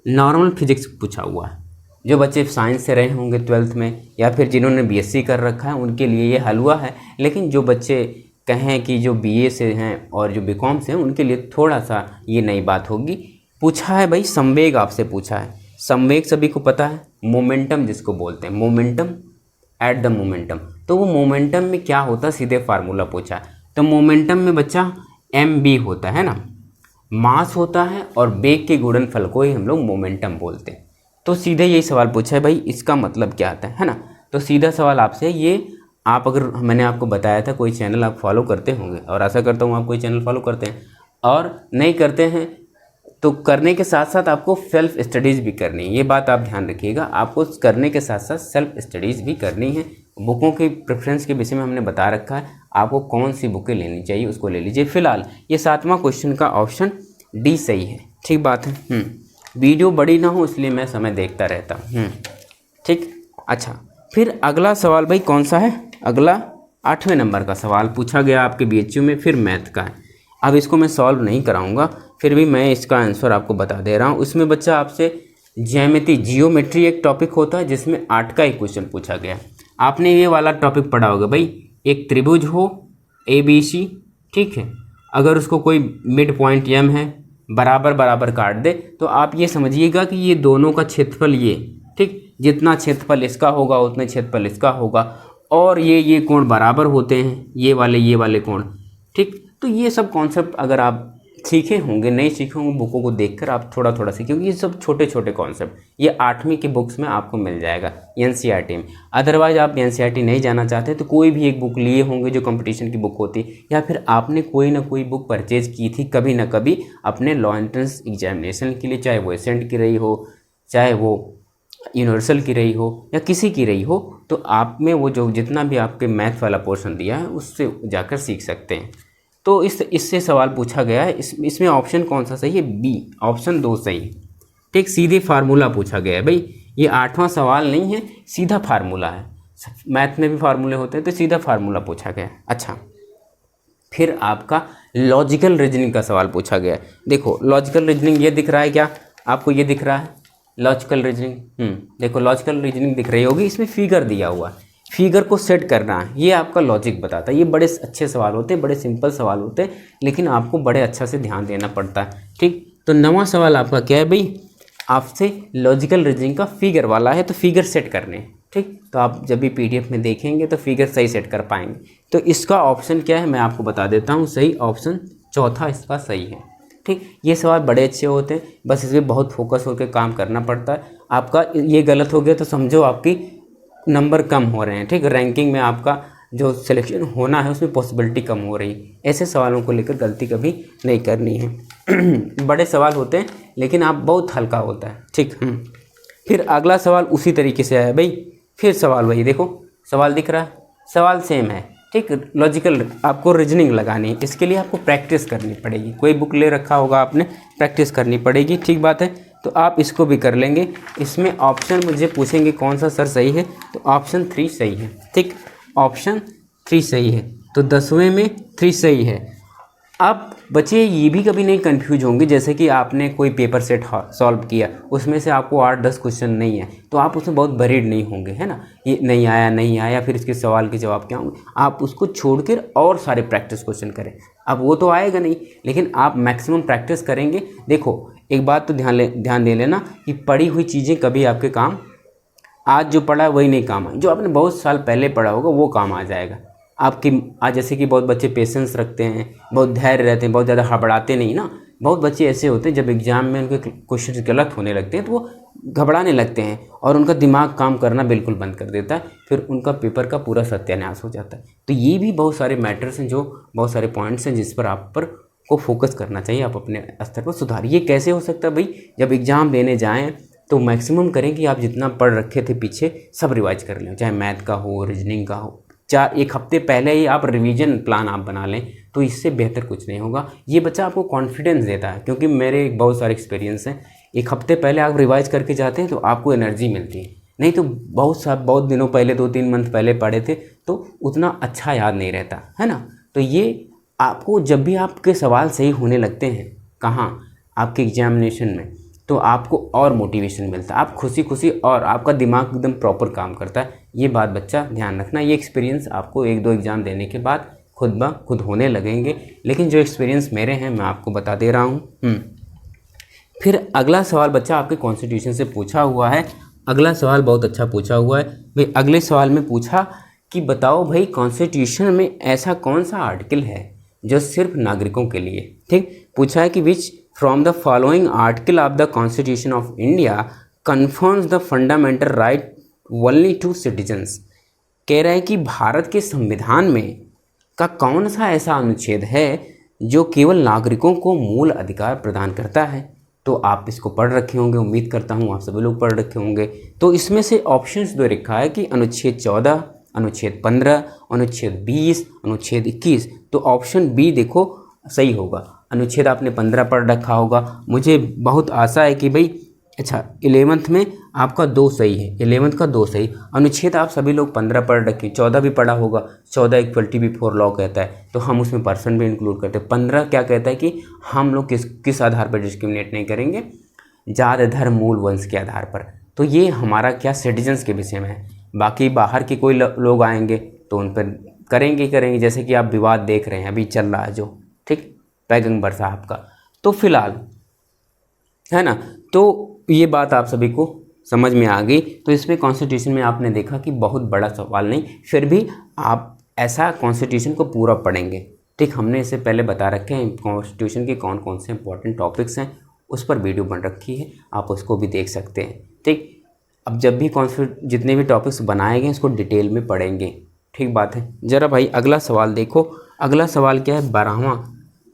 नॉर्मल फिजिक्स पूछा हुआ है। जो बच्चे साइंस से रहे होंगे 12th में, या फिर जिन्होंने BSc कर रखा है उनके लिए ये हलवा है, लेकिन जो बच्चे कहें कि जो BA से हैं और जो BCom से हैं उनके लिए थोड़ा सा ये नई बात होगी। पूछा है भाई संवेग, आपसे पूछा है संवेग, सभी को पता है, मोमेंटम जिसको बोलते हैं, मोमेंटम एट द मोमेंटम। तो वो मोमेंटम में क्या होता है, सीधे फार्मूला पूछा है। तो मोमेंटम में बच्चा mb होता है ना, मास होता है, और वेग के गुणनफल को ही हम लोग मोमेंटम बोलते हैं। तो सीधे यही सवाल पूछा है भाई, इसका मतलब क्या आता है ना। तो सीधा सवाल आपसे ये, आप अगर, मैंने आपको बताया था कोई चैनल आप फॉलो करते होंगे, और आशा करता हूँ आप कोई चैनल फॉलो करते हैं, और नहीं करते हैं तो करने के साथ साथ आपको सेल्फ स्टडीज़ भी करनी है। ये बात आप ध्यान रखिएगा, आपको करने के साथ साथ सेल्फ स्टडीज़ भी करनी है। बुकों के प्रेफरेंस के विषय में हमने बता रखा है, आपको कौन सी बुकें लेनी चाहिए उसको ले लीजिए। फिलहाल ये 7वां क्वेश्चन का ऑप्शन डी सही है। ठीक बात है। वीडियो बड़ी ना हो इसलिए मैं समय देखता रहता हूँ। ठीक, अच्छा, फिर अगला सवाल भाई कौन सा है, अगला 8वें नंबर का सवाल पूछा गया आपके BHU में, फिर मैथ का है। अब इसको मैं सॉल्व नहीं कराऊंगा, फिर भी मैं इसका आंसर आपको बता दे रहा हूँ। उसमें बच्चा आपसे ज्यामिति, जियोमेट्री एक टॉपिक होता है जिसमें 8 का ही क्वेश्चन पूछा गया। आपने ये वाला टॉपिक पढ़ा होगा भाई, एक त्रिभुज हो ABC, ठीक है, अगर उसको कोई मिड पॉइंट M है, बराबर बराबर काट दे, तो आप ये समझिएगा कि ये दोनों का क्षेत्रफल ये, ठीक, जितना क्षेत्रफल इसका होगा उतना क्षेत्रफल इसका होगा, और ये कोण बराबर होते हैं, ये वाले कोण। ठीक, तो ये सब कॉन्सेप्ट अगर आप सीखे होंगे, नहीं सीखे होंगे बुकों को देखकर आप थोड़ा थोड़ा सीखें, क्योंकि ये सब छोटे छोटे कॉन्सेप्ट ये 8वीं की बुक्स में आपको मिल जाएगा NCERT में। अदरवाइज आप NCERT नहीं जाना चाहते तो कोई भी एक बुक लिए होंगे जो कंपटीशन की बुक होती, या फिर आपने कोई ना कोई बुक परचेज की थी कभी ना कभी अपने लॉ एंट्रेंस एग्जामिनेशन के लिए, चाहे वो एसेंट की रही हो, चाहे वो यूनिवर्सल की रही हो या किसी की रही हो, तो आप में वो जो जितना भी आपके मैथ वाला पोर्शन दिया है उससे जाकर सीख सकते हैं। तो इससे सवाल पूछा गया है, इसमें ऑप्शन कौन सा सही है? बी, ऑप्शन 2 सही है। ठीक, सीधे फार्मूला पूछा गया है भाई, ये 8वां सवाल नहीं है, सीधा फार्मूला है। मैथ में भी फार्मूले होते हैं, तो सीधा फार्मूला पूछा गया है। अच्छा, फिर आपका लॉजिकल रीजनिंग का सवाल पूछा गया है। देखो लॉजिकल रीजनिंग ये दिख रहा है क्या आपको? ये दिख रहा है लॉजिकल रीजनिंग। देखो लॉजिकल रीजनिंग दिख रही होगी, इसमें फिगर दिया हुआ है, फिगर को सेट करना है, ये आपका लॉजिक बताता है। ये बड़े अच्छे सवाल होते हैं, बड़े सिंपल सवाल होते हैं, लेकिन आपको बड़े अच्छा से ध्यान देना पड़ता है। ठीक, तो 9वां सवाल आपका क्या है भाई? आपसे लॉजिकल रीजनिंग का फिगर वाला है, तो फिगर सेट करने हैं। ठीक, तो आप जब भी पीडीएफ में देखेंगे तो फिगर सही सेट कर पाएंगे। तो इसका ऑप्शन क्या है मैं आपको बता देता हूँ, सही ऑप्शन चौथा इसका सही है। ठीक, ये सवाल बड़े अच्छे होते हैं, बस इसमें बहुत फोकस होकर काम करना पड़ता है। आपका ये गलत हो गया तो समझो आपकी नंबर कम हो रहे हैं। ठीक, रैंकिंग में आपका जो सिलेक्शन होना है उसमें पॉसिबिलिटी कम हो रही है। ऐसे सवालों को लेकर गलती कभी नहीं करनी है। बड़े सवाल होते हैं लेकिन आप बहुत हल्का होता है। ठीक, फिर अगला सवाल उसी तरीके से आया भाई, फिर सवाल वही, देखो सवाल दिख रहा है, सवाल सेम है। ठीक, लॉजिकल आपको रीजनिंग लगानी है, इसके लिए आपको प्रैक्टिस करनी पड़ेगी। कोई बुक ले रखा होगा आपने, प्रैक्टिस करनी पड़ेगी। ठीक बात है, तो आप इसको भी कर लेंगे। इसमें ऑप्शन मुझे पूछेंगे कौन सा सर सही है, तो ऑप्शन 3 सही है। ठीक, ऑप्शन 3 सही है, तो 10वें में 3 सही है। अब बच्चे ये भी कभी नहीं कंफ्यूज होंगे, जैसे कि आपने कोई पेपर सेट सॉल्व किया, उसमें से आपको 8-10 क्वेश्चन नहीं है, तो आप उसमें बहुत बरीड नहीं होंगे, है ना, ये नहीं आया फिर इसके सवाल के जवाब क्या होंगे। आप उसको छोड़कर और सारे प्रैक्टिस क्वेश्चन करें। अब वो तो आएगा नहीं, लेकिन आप मैक्सिमम प्रैक्टिस करेंगे। देखो एक बात तो ध्यान दे लेना कि पढ़ी हुई चीज़ें कभी आपके काम, आज जो पढ़ा है वही नहीं काम आए, जो आपने बहुत साल पहले पढ़ा होगा वो काम आ जाएगा आपकी। आज जैसे कि बहुत बच्चे पेशेंस रखते हैं, बहुत धैर्य रहते हैं, बहुत ज़्यादा हड़बड़ाते नहीं ना। बहुत बच्चे ऐसे होते हैं जब एग्ज़ाम में उनके क्वेश्चन गलत होने लगते हैं तो वो घबराने लगते हैं और उनका दिमाग काम करना बिल्कुल बंद कर देता है, फिर उनका पेपर का पूरा सत्यानाश हो जाता है। तो ये भी बहुत सारे मैटर्स हैं, जो बहुत सारे पॉइंट्स हैं जिस पर आप पर को फोकस करना चाहिए। आप अपने स्तर पर सुधारिए। कैसे हो सकता है भाई? जब एग्ज़ाम देने जाएँ तो मैक्सिमम करें कि आप जितना पढ़ रखे थे पीछे सब रिवाइज कर लें, चाहे मैथ का हो, रीजनिंग का हो। 1 हफ्ते पहले ही आप रिवीजन प्लान आप बना लें, तो इससे बेहतर कुछ नहीं होगा। ये बच्चा आपको कॉन्फिडेंस देता है, क्योंकि मेरे बहुत सारे एक्सपीरियंस हैं। 1 हफ्ते पहले आप रिवाइज करके जाते हैं तो आपको एनर्जी मिलती है, नहीं तो बहुत दिनों पहले 2-3 मंथ पहले पढ़े थे तो उतना अच्छा याद नहीं रहता, है ना। तो ये आपको जब भी आपके सवाल सही होने लगते हैं, कहाँ, आपके एग्जामिनेशन में, तो आपको और मोटिवेशन मिलता है, आप खुशी और आपका दिमाग एकदम प्रॉपर काम करता है। ये बात बच्चा ध्यान रखना। ये एक्सपीरियंस आपको 1-2 एग्ज़ाम देने के बाद खुद ब खुद होने लगेंगे, लेकिन जो एक्सपीरियंस मेरे हैं मैं आपको बता दे रहा हूँ। फिर अगला सवाल बच्चा आपके कॉन्स्टिट्यूशन से पूछा हुआ है। अगला सवाल बहुत अच्छा पूछा हुआ है भाई। अगले सवाल में पूछा कि बताओ भाई कॉन्स्टिट्यूशन में ऐसा कौन सा आर्टिकल है जो सिर्फ नागरिकों के लिए। ठीक, पूछा है कि which from the following article of the constitution of India confirms the fundamental right only to citizens. कह रहा है कि भारत के संविधान में का कौन सा ऐसा अनुच्छेद है जो केवल नागरिकों को मूल अधिकार प्रदान करता है। तो आप इसको पढ़ रखे होंगे, उम्मीद करता हूँ आप सभी लोग पढ़ रखे होंगे। तो इसमें से ऑप्शंस दो रखा है कि अनुच्छेद 14, अनुच्छेद 15, अनुच्छेद 20, अनुच्छेद 21। तो ऑप्शन बी देखो सही होगा। अनुच्छेद आपने 15 पढ़ रखा होगा, मुझे बहुत आशा है कि भाई अच्छा 11th में आपका 2 सही है, 11th का 2 सही। अनुच्छेद आप सभी लोग 15 पढ़ रखे, 14 भी पढ़ा होगा। 14 इक्वलिटी बिफोर लॉ कहता है, तो हम उसमें पर्सन भी इंक्लूड करते हैं। 15 क्या कहता है कि हम लोग किस आधार पर डिस्क्रिमिनेट नहीं करेंगे, जात धर्म मूल वंश के आधार पर। तो ये हमारा क्या सिटीजन्स के विषय में है। बाकी बाहर के कोई लोग आएंगे तो उन पर करेंगे, जैसे कि आप विवाद देख रहे हैं अभी चल रहा है जो, ठीक, पैगंबर साहब का। तो फिलहाल है ना, तो ये बात आप सभी को समझ में आ गई। तो इसमें कॉन्स्टिट्यूशन में आपने देखा कि बहुत बड़ा सवाल नहीं, फिर भी आप ऐसा कॉन्स्टिट्यूशन को पूरा पढ़ेंगे। ठीक, हमने इससे पहले बता रखे हैं कॉन्स्टिट्यूशन के कौन कौन से इंपॉर्टेंट टॉपिक्स हैं, उस पर वीडियो बन रखी है, आप उसको भी देख सकते हैं। ठीक, अब जब भी जितने भी टॉपिक्स बनाए गए उसको डिटेल में पढ़ेंगे। ठीक बात है। ज़रा भाई अगला सवाल देखो। अगला सवाल क्या है, 12वां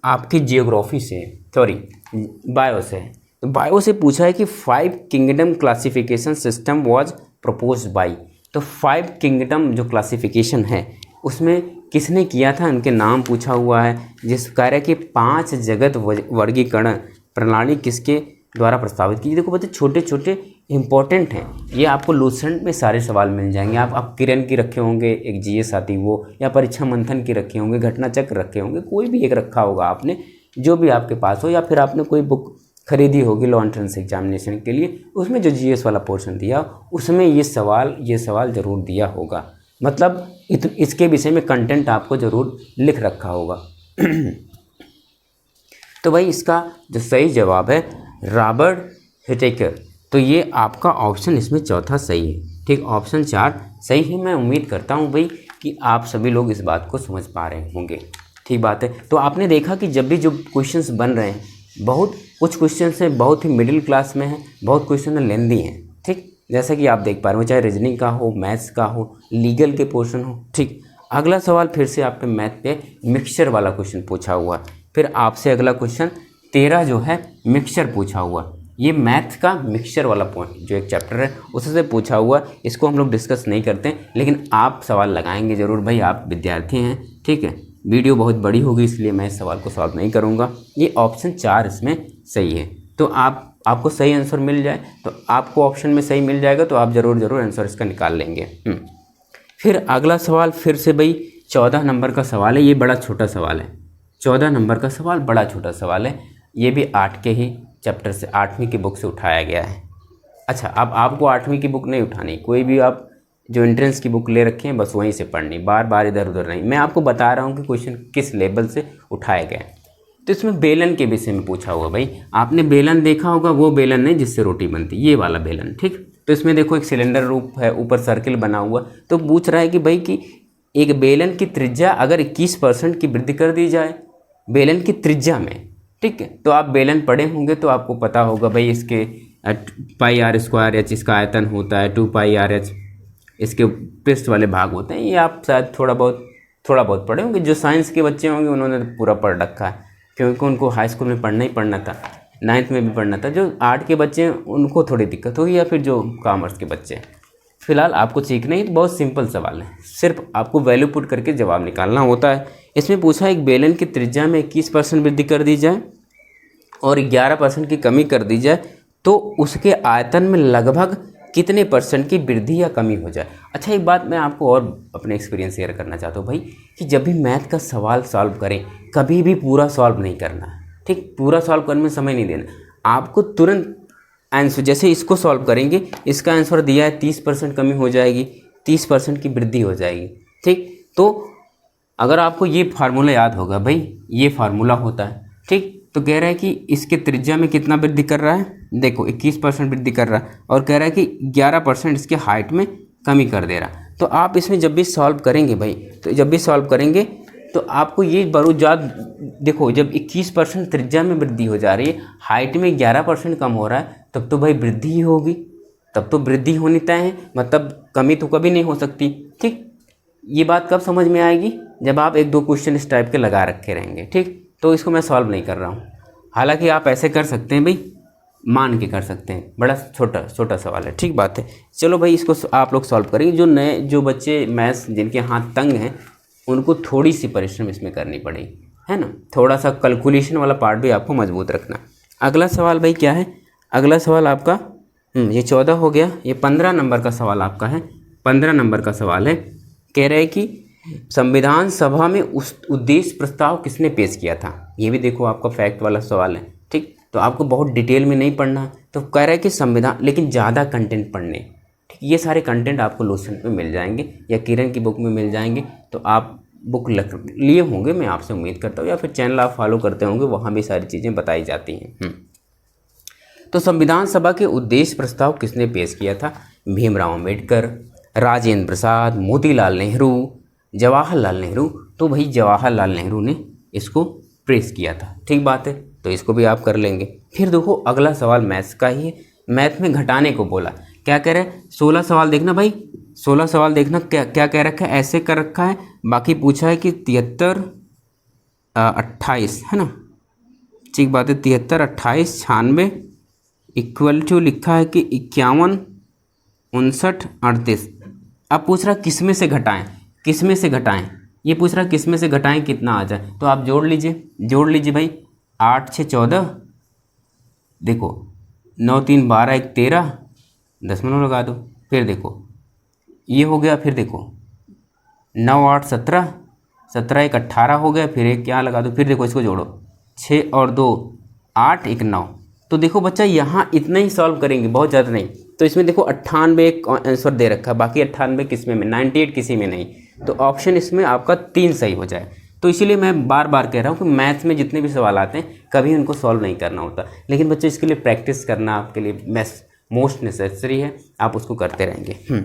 आपकी जियोग्राफी से, सॉरी बायो से है। तो तो बायो से पूछा है कि 5 kingdom classification system was proposed by. तो 5 किंगडम जो क्लासिफिकेशन है उसमें किसने किया था, उनके नाम पूछा हुआ है। जिस कार्य के 5 जगत वर्गीकरण प्रणाली किसके द्वारा प्रस्तावित की। देखो बच्चे छोटे छोटे इंपॉर्टेंट हैं, ये आपको लूसेंट में सारे सवाल मिल जाएंगे। आप किरण की रखे होंगे एक जीएस आती वो, या परीक्षा मंथन की रखे होंगे, घटना चक्र रखे होंगे, कोई भी एक रखा होगा आपने, जो भी आपके पास हो, या फिर आपने कोई बुक खरीदी होगी लॉ एंट्रेंस एग्जामिनेशन के लिए, उसमें जो जीएस वाला पोर्शन दिया उसमें ये सवाल ज़रूर दिया होगा। मतलब इसके विषय में कंटेंट आपको ज़रूर लिख रखा होगा। तो भाई इसका जो सही जवाब है रॉबर्ट व्हिटेकर। तो ये आपका ऑप्शन इसमें चौथा सही है। ठीक, ऑप्शन 4 सही है। मैं उम्मीद करता हूँ भाई कि आप सभी लोग इस बात को समझ पा रहे होंगे। ठीक बात है। तो आपने देखा कि जब भी जो क्वेश्चंस बन रहे हैं, बहुत कुछ क्वेश्चंस हैं बहुत ही मिडिल क्लास में हैं, बहुत क्वेश्चन लेंदी हैं। ठीक, जैसा कि आप देख पा रहे हो, चाहे रीजनिंग का हो, मैथ्स का हो, लीगल के पोर्शन हो। ठीक, अगला सवाल फिर से आपके मैथ पे मिक्सचर वाला क्वेश्चन पूछा हुआ। फिर आपसे अगला क्वेश्चन 13 जो है मिक्सचर पूछा हुआ। ये मैथ का मिक्सचर वाला पॉइंट जो एक चैप्टर है उससे पूछा हुआ। इसको हम लोग डिस्कस नहीं करते, लेकिन आप सवाल लगाएंगे ज़रूर भाई, आप विद्यार्थी हैं। ठीक है, वीडियो बहुत बड़ी होगी इसलिए मैं इस सवाल को सॉल्व नहीं करूँगा। ये ऑप्शन 4 इसमें सही है। तो आपको सही आंसर मिल जाए तो आपको ऑप्शन में सही मिल जाएगा, तो आप ज़रूर आंसर इसका निकाल लेंगे। फिर अगला सवाल फिर से भाई 14 नंबर का सवाल है। ये बड़ा छोटा सवाल है, 14 नंबर का सवाल बड़ा छोटा सवाल है। ये भी 8 के ही चैप्टर से, 8वीं की बुक से उठाया गया है। अच्छा, अब आपको 8वीं की बुक नहीं उठानी, कोई भी आप जो एंट्रेंस की बुक ले रखे हैं बस वहीं से पढ़नी, बार बार इधर उधर नहीं। मैं आपको बता रहा हूँ कि क्वेश्चन किस लेवल से उठाया गया है। तो इसमें बेलन के विषय में पूछा हुआ। भाई आपने बेलन देखा होगा, वो बेलन नहीं जिससे रोटी बनती, ये वाला बेलन। ठीक, तो इसमें देखो एक सिलेंडर रूप है, ऊपर सर्किल बना हुआ। तो पूछ रहा है कि भाई कि एक बेलन की त्रिज्या अगर 21% की वृद्धि कर दी जाए बेलन की त्रिज्या में। ठीक है, तो आप बेलन पढ़े होंगे तो आपको पता होगा भाई इसके पाई आर स्क्वायर एच इसका आयतन होता है, 2 पाई आर एच इसके पृष्ठ वाले भाग होते हैं। ये आप शायद थोड़ा बहुत पढ़े होंगे। जो साइंस के बच्चे होंगे उन्होंने तो पूरा पढ़ रखा है, क्योंकि उनको हाई स्कूल में पढ़ना ही पढ़ना था, 9th में भी पढ़ना था। जो 8 के बच्चे हैं उनको थोड़ी दिक्कत होगी, या फिर जो कॉमर्स के बच्चे हैं। फिलहाल आपको सीखना ही, तो बहुत सिंपल सवाल है, सिर्फ आपको वैल्यू पुट करके जवाब निकालना होता है। इसमें पूछा एक बेलन की त्रिज्या में 21% वृद्धि कर दी जाए और 11% की कमी कर दी जाए तो उसके आयतन में लगभग कितने % की वृद्धि या कमी हो जाए। अच्छा, एक बात मैं आपको और अपने एक्सपीरियंस शेयर करना चाहता हूँ भाई, कि जब भी मैथ का सवाल सॉल्व करें कभी भी पूरा सॉल्व नहीं करना। ठीक, पूरा सॉल्व करने में समय नहीं देना, आपको तुरंत आंसर, जैसे इसको सॉल्व करेंगे, इसका आंसर दिया है 30% कमी हो जाएगी, 30% की वृद्धि हो जाएगी। ठीक, तो अगर आपको ये फार्मूला याद होगा भाई, ये फार्मूला होता है। ठीक, तो कह रहा है कि इसके त्रिज्या में कितना वृद्धि कर रहा है, देखो 21% वृद्धि कर रहा है, और कह रहा है कि 11% इसके हाइट में कमी कर दे रहा। तो आप इसमें जब भी सॉल्व करेंगे भाई, तो जब भी सॉल्व करेंगे तो आपको ये बरूद याद, देखो जब 21% त्रिज्या में वृद्धि हो जा रही है, हाइट में 11% कम हो रहा है, तब तो भाई वृद्धि ही होगी, तब तो वृद्धि होनी तय है, मतलब कमी तो कभी नहीं हो सकती। ठीक, ये बात कब समझ में आएगी, जब आप 1-2 क्वेश्चन इस टाइप के लगा रखे रहेंगे। ठीक, तो इसको मैं सॉल्व नहीं कर रहा हूँ, हालांकि आप ऐसे कर सकते हैं भाई, मान के कर सकते हैं, बड़ा छोटा सवाल है। ठीक बात है, चलो भाई इसको आप लोग सॉल्व करेंगे। जो बच्चे मैथ्स जिनके हाथ तंग हैं उनको थोड़ी सी परिश्रम इसमें करनी पड़ेगी, है ना, थोड़ा सा कैलकुलेशन वाला पार्ट भी आपको मजबूत रखना। अगला सवाल भाई क्या है, अगला सवाल आपका ये 14 हो गया, ये 15 नंबर का सवाल आपका है। 15 नंबर का सवाल है, कह रहे हैं कि संविधान सभा में उस उद्देश्य प्रस्ताव किसने पेश किया था। ये भी देखो आपका फैक्ट वाला सवाल है। ठीक, तो आपको बहुत डिटेल में नहीं पढ़ना है, तो कह रहा है कि संविधान, लेकिन ज़्यादा कंटेंट पढ़ने। ठीक, ये सारे कंटेंट आपको लोसेंट में मिल जाएंगे या किरण की बुक में मिल जाएंगे, तो आप बुक लिए होंगे, मैं आपसे उम्मीद करता हूँ, या फिर चैनल आप फॉलो करते होंगे, वहाँ भी सारी चीज़ें बताई जाती हैं। तो संविधान सभा के उद्देश्य प्रस्ताव किसने पेश किया था, भीमराव अम्बेडकर, राजेंद्र प्रसाद, मोतीलाल नेहरू, जवाहरलाल नेहरू। तो भाई जवाहरलाल नेहरू ने इसको पेश किया था। ठीक बात है, तो इसको भी आप कर लेंगे। फिर देखो अगला सवाल मैथ्स का ही है, मैथ में घटाने को बोला, क्या कह रहे हैं, 16 सवाल देखना भाई, 16 सवाल देखना, क्या कह रखा है, ऐसे कर रखा है। बाकी पूछा है कि 73 28, है ना, ठीक बात है, 73 28 96 इक्वल टू लिखा है कि 51, 59, 38। अब पूछ रहा किस में से घटाएं, किस में से घटाएं, ये पूछ रहा किस में से घटाएं कितना आ जाए। तो आप जोड़ लीजिए भाई। 8 6 14, देखो 9 3 12 1 13, दशमलव लगा दो। फिर देखो ये हो गया, फिर देखो 9 8 17, 17 1 18 हो गया, फिर एक क्या लगा दो, फिर देखो इसको जोड़ो 6 और 2 8 1 9। तो देखो बच्चा यहाँ इतना ही सॉल्व करेंगे, बहुत ज़्यादा नहीं। तो इसमें देखो 98 एक आंसर दे रखा है, बाकी 98 किस में 98 किसी में नहीं। तो ऑप्शन इसमें आपका 3 सही हो जाए। तो इसीलिए मैं बार बार कह रहा हूँ कि मैथ्स में जितने भी सवाल आते हैं कभी उनको सॉल्व नहीं करना होता, लेकिन बच्चों इसके लिए प्रैक्टिस करना आपके लिए मोस्ट नेसेसरी है, आप उसको करते रहेंगे।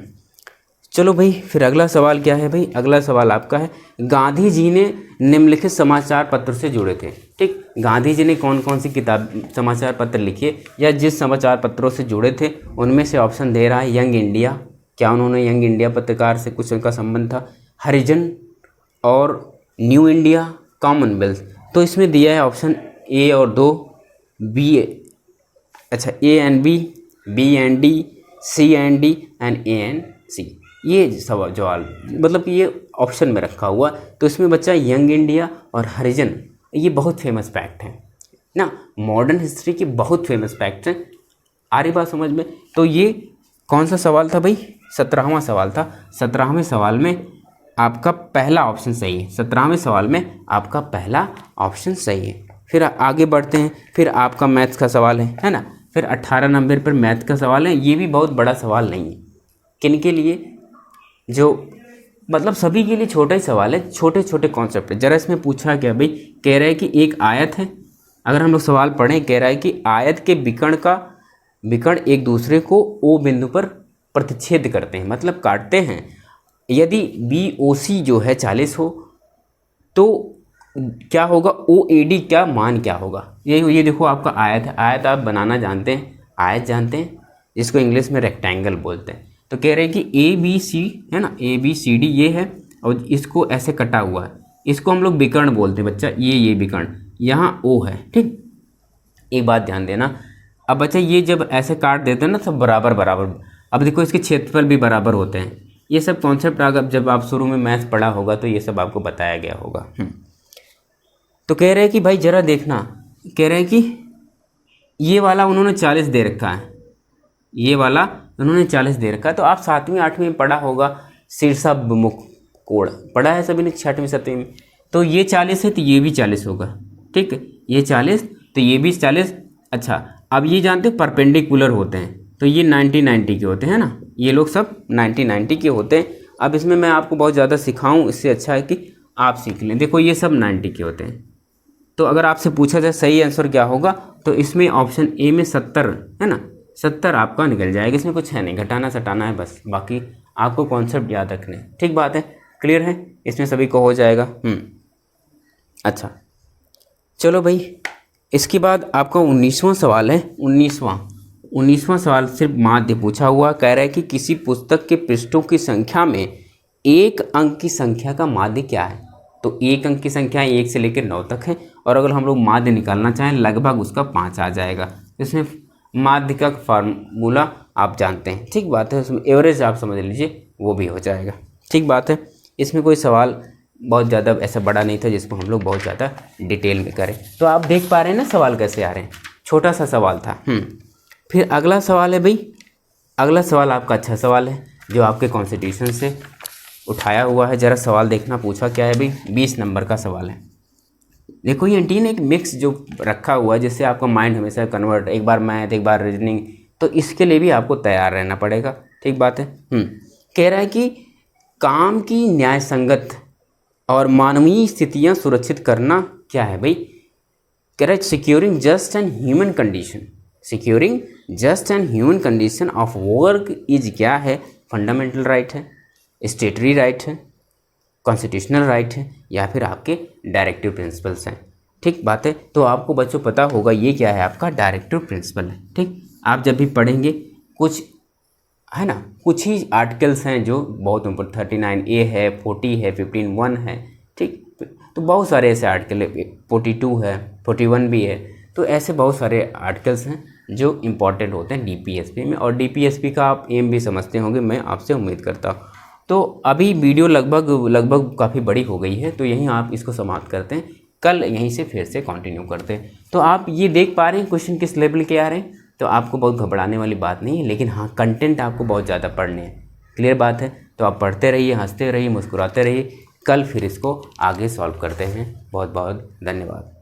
चलो भाई, फिर अगला सवाल क्या है भाई? अगला सवाल आपका है, गांधी जी ने निम्नलिखित समाचार पत्र से जुड़े थे। ठीक, गांधी जी ने कौन कौन सी किताब समाचार पत्र लिखे या जिस समाचार पत्रों से जुड़े थे उनमें से ऑप्शन दे रहा है यंग इंडिया, क्या उन्होंने यंग इंडिया पत्रकार से कुछ उनका संबंध था, हरिजन और न्यू इंडिया, कॉमनवेल्थ। तो इसमें दिया है ऑप्शन ए और 2, बी, अच्छा A and B, B and D, C and D and A and C. ये सवाल मतलब कि ये ऑप्शन में रखा हुआ। तो इसमें बच्चा यंग इंडिया और हरिजन, ये बहुत फेमस फैक्ट हैं ना, मॉडर्न हिस्ट्री की बहुत फेमस फैक्ट हैं। आ रही बात समझ में? तो ये कौन सा सवाल था भाई? 17वां सवाल था। 17वें सवाल में आपका पहला ऑप्शन सही है। 17वें सवाल में आपका पहला ऑप्शन सही है। फिर आगे बढ़ते हैं, फिर आपका मैथ्स का सवाल है ना। फिर 18 नंबर पर मैथ का सवाल है। ये भी बहुत बड़ा सवाल नहीं है, किन के लिए, जो मतलब सभी के लिए छोटा ही सवाल है, छोटे छोटे कॉन्सेप्ट है। जरा इसमें पूछा क्या भाई, कह रहा है कि एक आयत है, अगर हम लोग सवाल पढ़ें, कह रहा है कि आयत के विकर्ण एक दूसरे को ओ बिंदु पर प्रतिच्छेद करते हैं, मतलब काटते हैं। यदि BOC जो है 40 हो तो क्या होगा, OAD क्या मान क्या होगा। ये देखो आपका आयत है, आयत आप बनाना जानते हैं, आयत जानते हैं, जिसको इंग्लिश में रेक्टेंगल बोलते हैं। तो कह रहे हैं कि ABC है ना, ABCD ये है और इसको ऐसे कटा हुआ है, इसको हम लोग विकर्ण बोलते हैं बच्चा। ये विकर्ण यहाँ O है। ठीक, एक बात ध्यान देना, अब बच्चा ये जब ऐसे काट देते हैं ना सब बराबर बराबर, अब देखो इसके क्षेत्रफल भी बराबर होते हैं। ये सब कॉन्सेप्ट अगर जब आप शुरू में मैथ्स पढ़ा होगा तो ये सब आपको बताया गया होगा। तो कह रहे हैं कि भाई जरा देखना, कह रहे हैं कि ये वाला उन्होंने 40 दे रखा है, ये वाला उन्होंने 40 दे रखा है। तो आप 7वीं 8वीं में पढ़ा होगा, शीर्षाभिमुख कोण पढ़ा है सभी ने, 6वीं 7वीं में। तो ये 40 है तो ये भी 40 होगा। ठीक है, ये 40 तो ये भी 40। अच्छा, अब ये जानते हो परपेंडिकुलर होते हैं, तो ये 90-90 के होते हैं ना, ये लोग सब 90-90 के होते हैं। अब इसमें मैं आपको बहुत ज़्यादा सिखाऊं, इससे अच्छा है कि आप सीख लें। देखो ये सब 90 के होते हैं। तो अगर आपसे पूछा जाए सही आंसर क्या होगा, तो इसमें ऑप्शन ए में 70 है ना, 70 आपका निकल जाएगा। इसमें कुछ है नहीं, घटाना सटाना है बस, बाकी आपको कॉन्सेप्ट याद रखने। ठीक बात है, क्लियर है, इसमें सभी को हो जाएगा। अच्छा चलो भाई, इसके बाद आपका 19वां सवाल है। 19वां सवाल सिर्फ माध्य पूछा हुआ, कह रहा है कि किसी पुस्तक के पृष्ठों की संख्या में एक अंक की संख्या का माध्य क्या है। तो एक अंक की संख्या 1 से लेकर 9 तक है, और अगर हम लोग माध्य निकालना चाहें लगभग उसका 5 आ जाएगा। इसमें माध्य का फार्मूला आप जानते हैं। ठीक बात है, उसमें एवरेज आप समझ लीजिए, वो भी हो जाएगा। ठीक बात है, इसमें कोई सवाल बहुत ज़्यादा ऐसा बड़ा नहीं था जिसको हम लोग बहुत ज़्यादा डिटेल में करें। तो आप देख पा रहे हैं ना सवाल कैसे आ रहे हैं, छोटा सा सवाल था। फिर अगला सवाल है भाई, अगला सवाल आपका अच्छा सवाल है जो आपके कॉन्स्टिट्यूशन से उठाया हुआ है। ज़रा सवाल देखना, पूछा क्या है भाई, 20 नंबर का सवाल है। देखो ये एंटीन एक मिक्स जो रखा हुआ है, जिससे आपका माइंड हमेशा कन्वर्ट, एक बार मैथ एक बार रीजनिंग, तो इसके लिए भी आपको तैयार रहना पड़ेगा। ठीक बात है। कह रहा है कि काम की न्याय संगत और मानवीय स्थितियां सुरक्षित करना क्या है भाई। कह रहा है securing just and human condition, securing just and human condition of work is क्या है, फंडामेंटल राइट है, स्टेटरी राइट है, कॉन्स्टिट्यूशनल राइट है, या फिर आपके डायरेक्टिव प्रिंसिपल्स हैं। ठीक बात है, तो आपको बच्चों पता होगा ये क्या है, आपका डायरेक्टिव प्रिंसिपल है। ठीक, आप जब भी पढ़ेंगे कुछ है ना, कुछ ही आर्टिकल्स हैं जो बहुत ऊपर 39A है, 40 है, 15(1) है। ठीक, तो बहुत सारे ऐसे आर्टिकल है, 42 है, 41 भी है। तो ऐसे बहुत सारे आर्टिकल्स हैं जो इम्पॉर्टेंट होते हैं डीपीएसपी में, और डीपीएसपी का आप एम भी समझते होंगे, मैं आपसे उम्मीद करता हूँ। तो अभी वीडियो लगभग काफ़ी बड़ी हो गई है, तो यहीं आप इसको समाप्त करते हैं, कल यहीं से फिर से कंटिन्यू करते हैं। तो आप ये देख पा रहे हैं क्वेश्चन किस लेवल के आ रहे हैं, तो आपको बहुत घबराने वाली बात नहीं है, लेकिन हाँ कंटेंट आपको बहुत ज़्यादा पढ़ने हैं, क्लियर बात है। तो आप पढ़ते रहिए, हंसते रहिए, मुस्कुराते रहिए, कल फिर इसको आगे सॉल्व करते हैं। बहुत बहुत धन्यवाद।